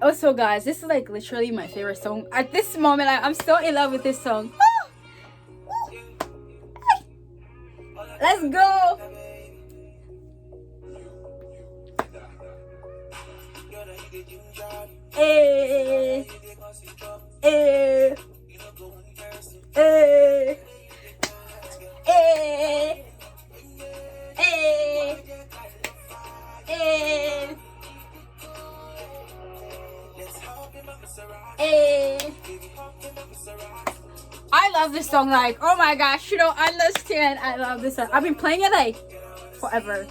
Also, guys, this is like literally my favorite song at this moment. I'm so in love with this song. Let's go. Hey, hey, hey, hey, hey, hey, hey. I love this song. Like, oh my gosh, you don't understand. I love this song. I've been playing it like forever.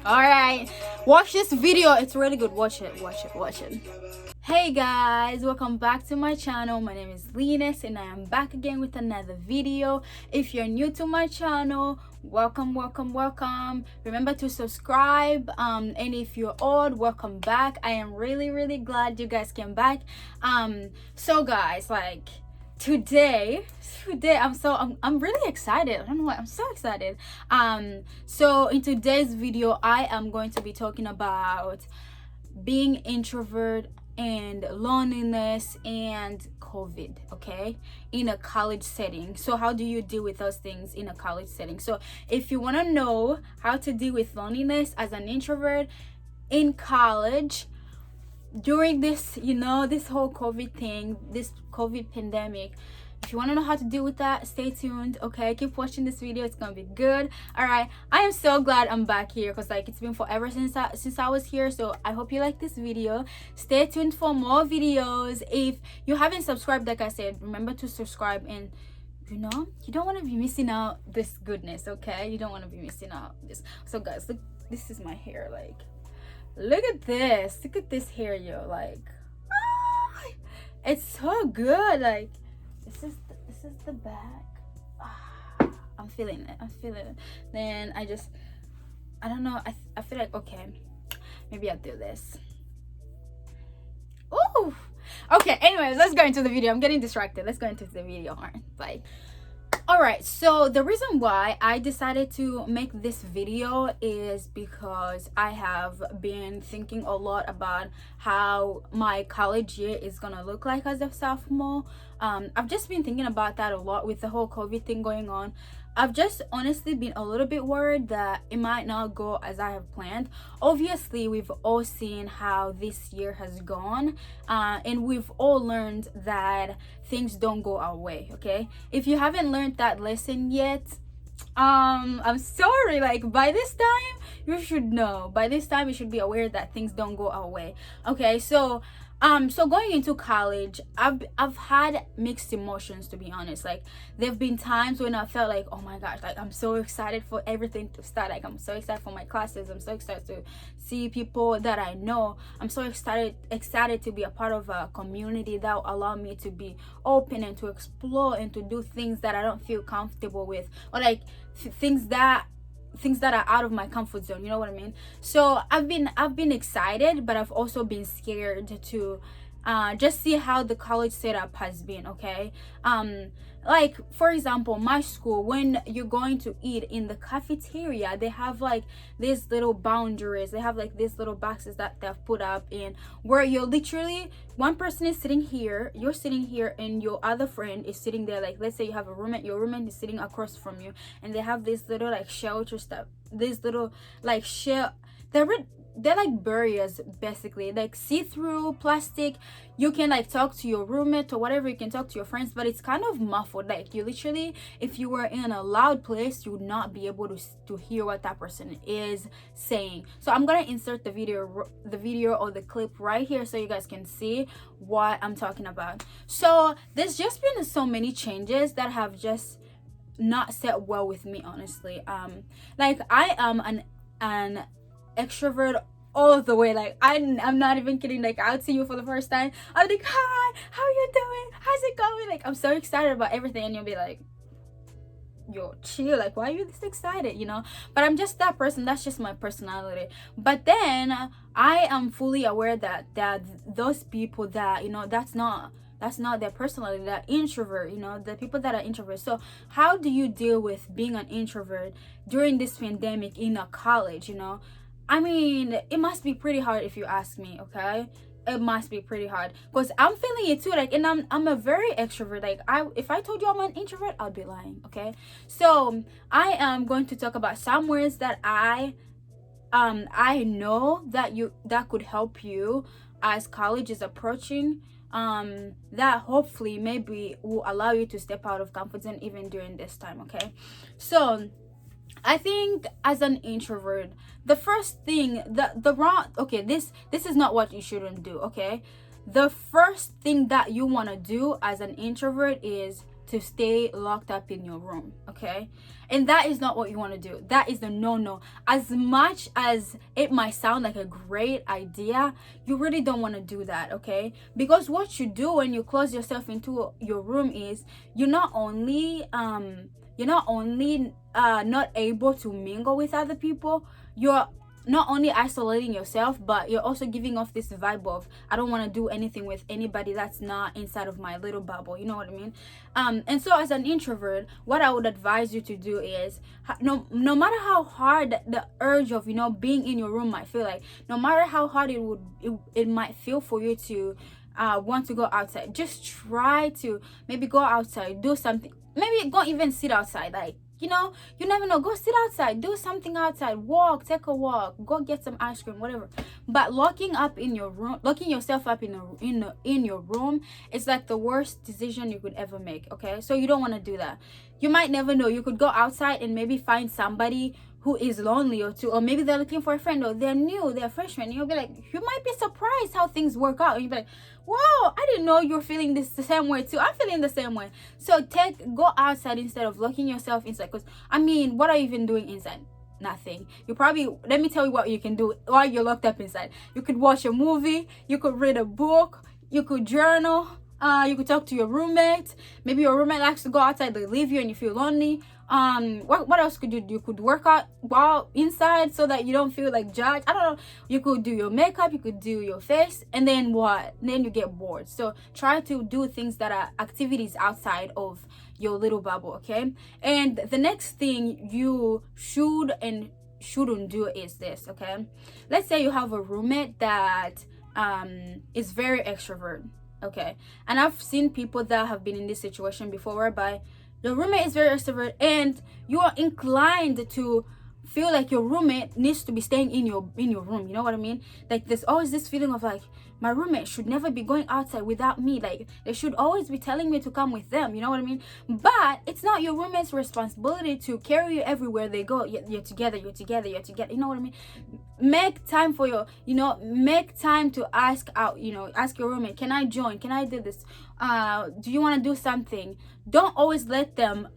Alright, watch this video. It's really good. Watch it. Hey guys, welcome back to my channel. My name is Linus and I am back again with another video. If you're new to my channel, welcome. Remember to subscribe, and if you're old, welcome back. I am really glad you guys came back. So guys, like today I'm really excited. I don't know why I'm so excited. So in today's video I am going to be talking about being introvert and loneliness and COVID, okay, in a college setting. So how do you deal with those things in a college setting? So if you want to know how to deal with loneliness as an introvert in college during this, this whole COVID thing, this COVID pandemic, if you want to know how to deal with that, stay tuned. Okay, keep watching this video. It's gonna be good. All right, I am so glad I'm back here because like it's been forever since I was here. So I hope you like this video. Stay tuned for more videos. If you haven't subscribed, like I said, remember to subscribe. And you don't want to be missing out this goodness. Okay, you don't want to be missing out this. So guys, look, this is my hair. Like, look at this hair, yo. Like, it's so good. Like, this is the back. I'm feeling it. Then I don't know, I feel like, okay, maybe I'll do this. Ooh, okay, anyways, let's go into the video. I'm getting distracted. Let's go into the video. All right, bye. All right, so the reason why I decided to make this video is because I have been thinking a lot about how my college year is gonna look like as a sophomore. I've just been thinking about that a lot with the whole COVID thing going on. I've just honestly been a little bit worried that it might not go as I have planned. Obviously, we've all seen how this year has gone, and we've all learned that things don't go our way, okay? If you haven't learned that lesson yet, I'm sorry. Like, by this time, you should know. By this time, you should be aware that things don't go our way, okay? So going into college, I've had mixed emotions, to be honest. Like, there've been times when I felt like, oh my gosh, like I'm so excited for everything to start. Like, I'm so excited for my classes. I'm so excited to see people that I know. I'm so excited to be a part of a community that will allow me to be open and to explore and to do things that I don't feel comfortable with, or like things that are out of my comfort zone, you know what I mean? So I've been excited, but I've also been scared to just see how the college setup has been, okay? Like, for example, my school, when you're going to eat in the cafeteria, they have like these little boundaries. They have like these little boxes that they've put up in, where you're literally, one person is sitting here, you're sitting here, and your other friend is sitting there. Like, let's say you have a roommate, your roommate is sitting across from you, and they have this little like shelter stuff, these little like they're like barriers, basically, like see-through plastic. You can like talk to your roommate or whatever, you can talk to your friends, but it's kind of muffled. Like, you literally, if you were in a loud place, you would not be able to hear what that person is saying. So I'm gonna insert the video or the clip right here so you guys can see what I'm talking about. So there's just been so many changes that have just not set well with me, honestly. Like, I am an extrovert all the way. Like, I'm not even kidding. Like, I'll see you for the first time, I'm like, hi, how you doing, how's it going? Like, I'm so excited about everything, and you'll be like, yo, chill, like, why are you this excited, But I'm just that person. That's just my personality. But then I am fully aware that those people that, that's not That's not their personality. They're introvert, you know, the people that are introverts. So how do you deal with being an introvert during this pandemic in a college, you know? I mean, it must be pretty hard if you ask me, okay? It must be pretty hard because I'm feeling it too, like, and I'm a very extrovert. Like, if I told you I'm an introvert, I'll be lying, okay? So I am going to talk about some words that I know that could help you as college is approaching, that hopefully maybe will allow you to step out of comfort zone even during this time, okay? So I think as an introvert, the first thing, the wrong, okay, this is not what you shouldn't do, okay? The first thing that you want to do as an introvert is to stay locked up in your room, okay? And that is not what you want to do. That is the no. As much as it might sound like a great idea, you really don't want to do that, okay? Because what you do when you close yourself into your room is you're not only not able to mingle with other people, you're not only isolating yourself, but you're also giving off this vibe of, I don't want to do anything with anybody that's not inside of my little bubble, you know what I mean? And so as an introvert, what I would advise you to do is, no matter how hard the urge of, you know, being in your room might feel, like no matter how hard it might feel for you to want to go outside, just try to maybe go outside, do something, maybe go even sit outside, like, you know, you never know, go sit outside, do something outside, walk, take a walk, go get some ice cream, whatever. But locking yourself up in your room is like the worst decision you could ever make, okay? So you don't want to do that. You might never know, you could go outside and maybe find somebody who is lonely or maybe they're looking for a friend, or they're new, they're freshmen. You'll be like, you might be surprised how things work out, and you'll be like, wow, I didn't know you're feeling this the same way too. I'm feeling the same way. So go outside instead of locking yourself inside, because I mean, what are you even doing inside? Nothing. Let me tell you what you can do while you're locked up inside. You could watch a movie, you could read a book, you could journal, you could talk to your roommate. Maybe your roommate likes to go outside, they leave you and you feel lonely. What else could you do? You could work out while inside so that you don't feel like judged. I don't know. You could do your makeup, you could do your face, and then what? Then you get bored. So try to do things that are activities outside of your little bubble, okay? And the next thing you should and shouldn't do is this, okay? Let's say you have a roommate that is very extrovert, okay? And I've seen people that have been in this situation before, whereby your roommate is very extrovert and you are inclined to feel like your roommate needs to be staying in your room, you know what I mean? Like, there's always this feeling of like, my roommate should never be going outside without me, like they should always be telling me to come with them, you know what I mean? But it's not your roommate's responsibility to carry you everywhere they go. You're together, you know what I mean? Make time for make time to ask your roommate, can I join, can I do this, do you want to do something? Don't always let them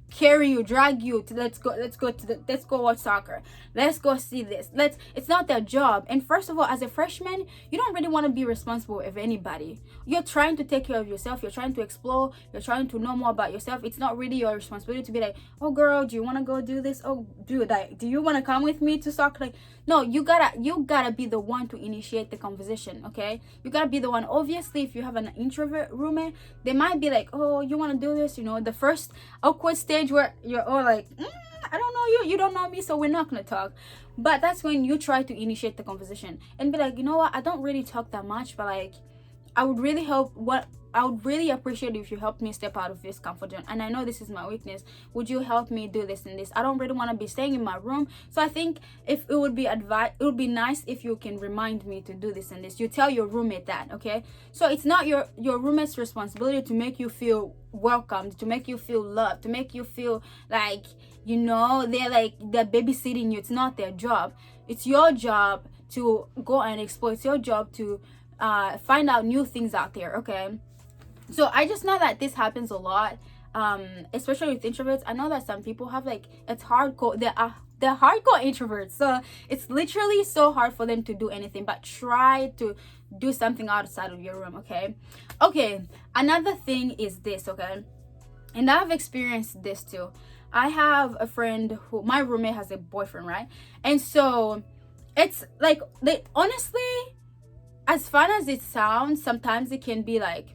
carry you, drag you to let's go watch soccer, let's go see this, it's not their job. And first of all, as a freshman, you don't really want to be responsible of anybody. You're trying to take care of yourself, you're trying to explore, you're trying to know more about yourself. It's not really your responsibility to be like, oh girl, do you want to go do this, oh dude, like, do you want to come with me to soccer? Like, no, you gotta be the one to initiate the conversation, okay? You gotta be the one. Obviously, if you have an introvert roommate, they might be like, oh, you want to do this, the first awkward stage where you're all like, I don't know you don't know me, so we're not gonna talk. But that's when you try to initiate the conversation and be like, you know what, I don't really talk that much, but like, I would really appreciate it if you helped me step out of this comfort zone, and I know this is my weakness. Would you help me do this and this? I don't really want to be staying in my room, so I think it would be nice if you can remind me to do this and this. You tell your roommate that, okay? So it's not your roommate's responsibility to make you feel welcomed, to make you feel loved, to make you feel like, they're babysitting you. It's not their job. It's your job to go and explore. It's your job to find out new things out there, okay? So I just know that this happens a lot, especially with introverts. I know that some people have it's hardcore, they're hardcore introverts, so it's literally so hard for them to do anything. But try to do something outside of your room, okay? Another thing is this, okay? And I've experienced this too. I have a friend who, my roommate has a boyfriend, right? And so it's honestly, as fun as it sounds, sometimes it can be like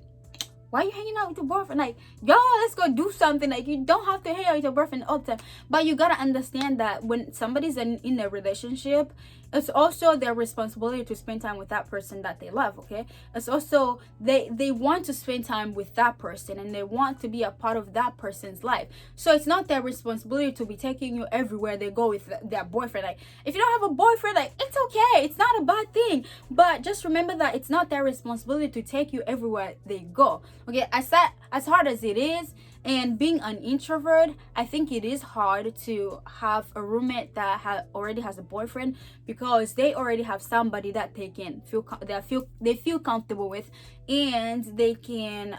why are you hanging out with your boyfriend? Like, yo, let's go do something. Like, you don't have to hang out with your boyfriend all the time. But you gotta understand that when somebody's in a relationship, it's also their responsibility to spend time with that person that they love. Okay, it's also they want to spend time with that person, and they want to be a part of that person's life. So it's not their responsibility to be taking you everywhere they go with their boyfriend. Like, if you don't have a boyfriend, like, it's okay, it's not a bad thing, but just remember that it's not their responsibility to take you everywhere they go. Okay, as hard as it is, and being an introvert, I think it is hard to have a roommate that already has a boyfriend, because they already have somebody that they can they feel comfortable with, and they can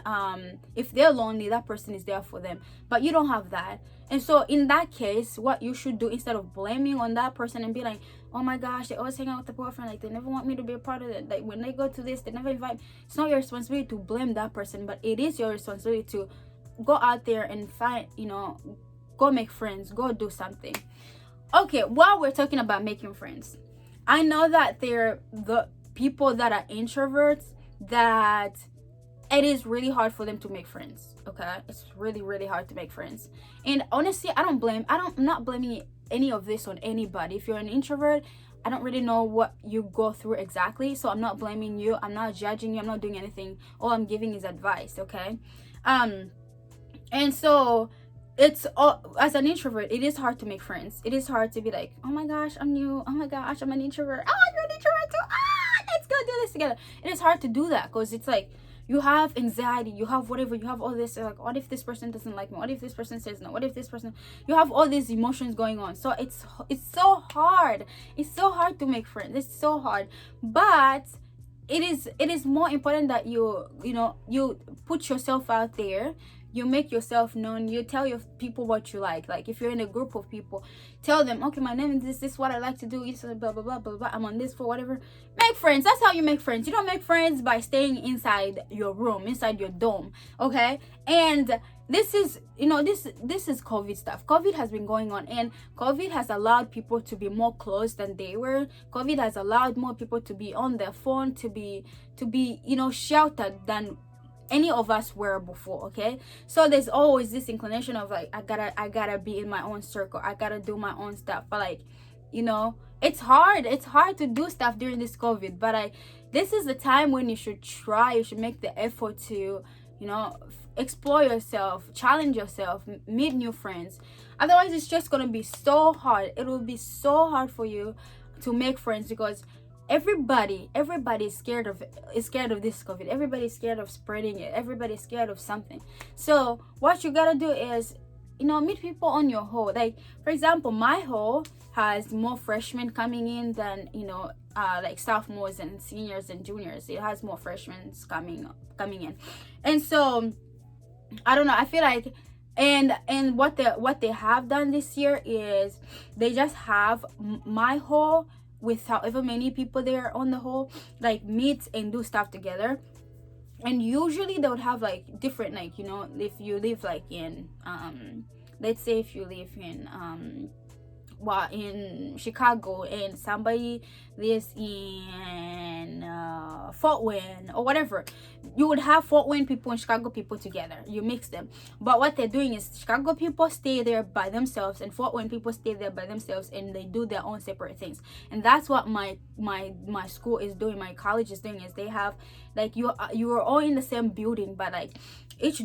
if they're lonely, that person is there for them. But you don't have that. And so in that case, what you should do, instead of blaming on that person and be like, oh my gosh, they always hang out with the boyfriend, like they never want me to be a part of it, like when they go to this they never invite me. It's not your responsibility to blame that person, but it is your responsibility to go out there and find, go make friends, go do something. Okay, while we're talking about making friends, I know that there are the people that are introverts that it is really hard for them to make friends. Okay, it's really, really hard to make friends. And honestly, I'm not blaming any of this on anybody. If you're an introvert, I don't really know what you go through exactly, so I'm not blaming you, I'm not judging you, I'm not doing anything. All I'm giving is advice. Okay, and so it's as an introvert, it is hard to make friends. It is hard to be like, oh my gosh, I'm new, oh my gosh, I'm an introvert, oh, you're an introvert too, let's go do this together. It is hard to do that, because it's like you have anxiety, you have whatever, you have all this, like, what if this person doesn't like me, what if this person says no, what if this person, you have all these emotions going on. So it's so hard to make friends. It's so hard. But it is more important that you put yourself out there, you make yourself known, you tell your people what you like. Like, if you're in a group of people, tell them, okay, my name is this is what I like to do, it's blah blah blah blah blah, I'm on this for whatever. Make friends. That's how you make friends. You don't make friends by staying inside your room, inside your dome. Okay, and this is this is COVID stuff. COVID has been going on, and COVID has allowed people to be more close than they were. COVID has allowed more people to be on their phone, to be sheltered than any of us were before. Okay, so there's always this inclination of like, I gotta be in my own circle, I gotta do my own stuff. But like, it's hard to do stuff during this COVID. But this is the time when you should make the effort to explore yourself, challenge yourself, meet new friends. Otherwise, it's just gonna be so hard. It will be so hard for you to make friends, because everybody is scared of this COVID. Everybody's scared of spreading it. Everybody's scared of something. So what you gotta do is meet people on your hall. Like, for example, my hall has more freshmen coming in than like sophomores and seniors and juniors. It has more freshmen coming in. And so I don't know, I feel like and what they have done this year is they just have my hall with however many people there on the hall, like, meet and do stuff together. And usually they would have like different, like, if you live like in let's say if you live in Chicago and somebody lives in Fort Wayne or whatever, you would have Fort Wayne people and Chicago people together. You mix them. But what they're doing is Chicago people stay there by themselves and Fort Wayne people stay there by themselves, and they do their own separate things. And that's what my school is doing, my college is doing, is they have like you are all in the same building, but like each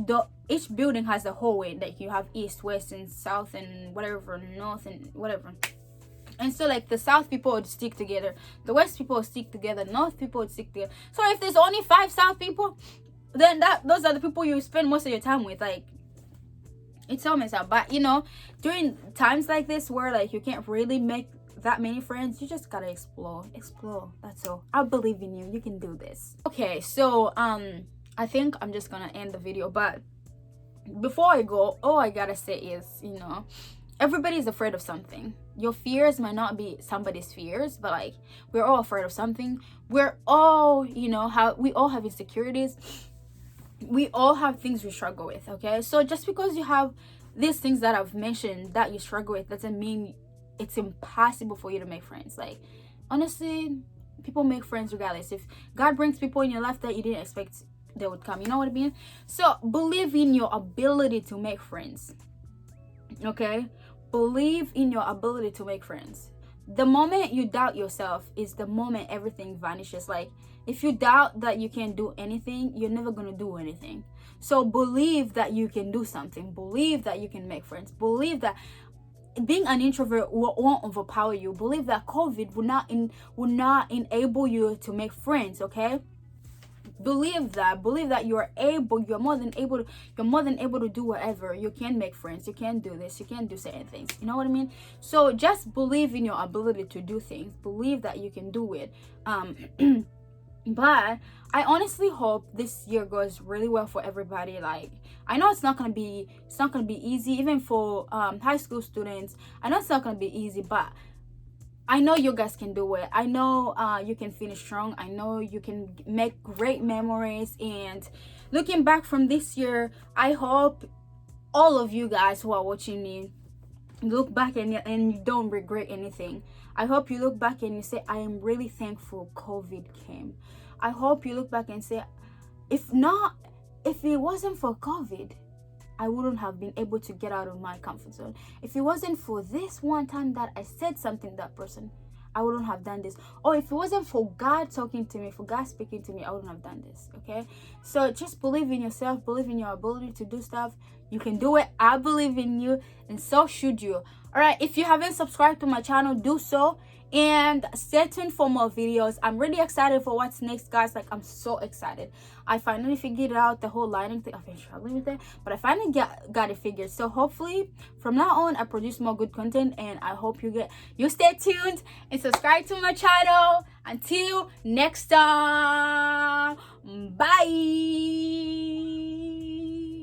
building has a hallway. Like, you have east, west, and south, and whatever, north, and whatever. And so like the south people would stick together, the west people would stick together, north people would stick together. So if there's only 5 south people, then those are the people you spend most of your time with. Like, it's so messed up. But during times like this where like you can't really make that many friends, you just gotta explore. That's all. I believe in you. You can do this. Okay, so I think I'm just gonna end the video, but before I go, all I gotta say is, everybody's afraid of something. Your fears might not be somebody's fears, but like, we're all afraid of something. We're all, we all have insecurities. We all have things we struggle with. Okay, so just because you have these things that I've mentioned that you struggle with doesn't mean it's impossible for you to make friends. Like, honestly, people make friends regardless. If God brings people in your life that you didn't expect, they would come. You know what I mean? So believe in your ability to make friends. Okay, believe in your ability to make friends. The moment you doubt yourself is the moment everything vanishes. Like, if you doubt that you can do anything, you're never gonna do anything. So believe that you can do something. Believe that you can make friends. Believe that being an introvert won't overpower you. Believe that COVID will not enable you to make friends. Okay, believe that you're more than able to do whatever. You can make friends, you can do this, you can do certain things. You know what I mean? So just believe in your ability to do things. Believe that you can do it. But I honestly hope this year goes really well for everybody. Like, I know it's not gonna be easy, even for high school students. I know it's not gonna be easy, but I know you guys can do it. I know you can finish strong. I know you can make great memories. And looking back from this year, I hope all of you guys who are watching me look back and you don't regret anything. I hope you look back and you say, I am really thankful COVID came. I hope you look back and say, if it wasn't for COVID, I wouldn't have been able to get out of my comfort zone. If it wasn't for this one time that I said something to that person, I wouldn't have done this. Or if it wasn't for God talking to me, for God speaking to me, I wouldn't have done this. Okay? So just believe in yourself, believe in your ability to do stuff. You can do it. I believe in you, and so should you. All right, if you haven't subscribed to my channel, do so. And stay tuned for more videos. I'm really excited for what's next, guys. Like, I'm so excited. I finally figured out the whole lighting thing. I've been struggling with it, but I finally got it figured. So hopefully from now on, I produce more good content, and I hope you stay tuned and subscribe to my channel. Until next time, bye.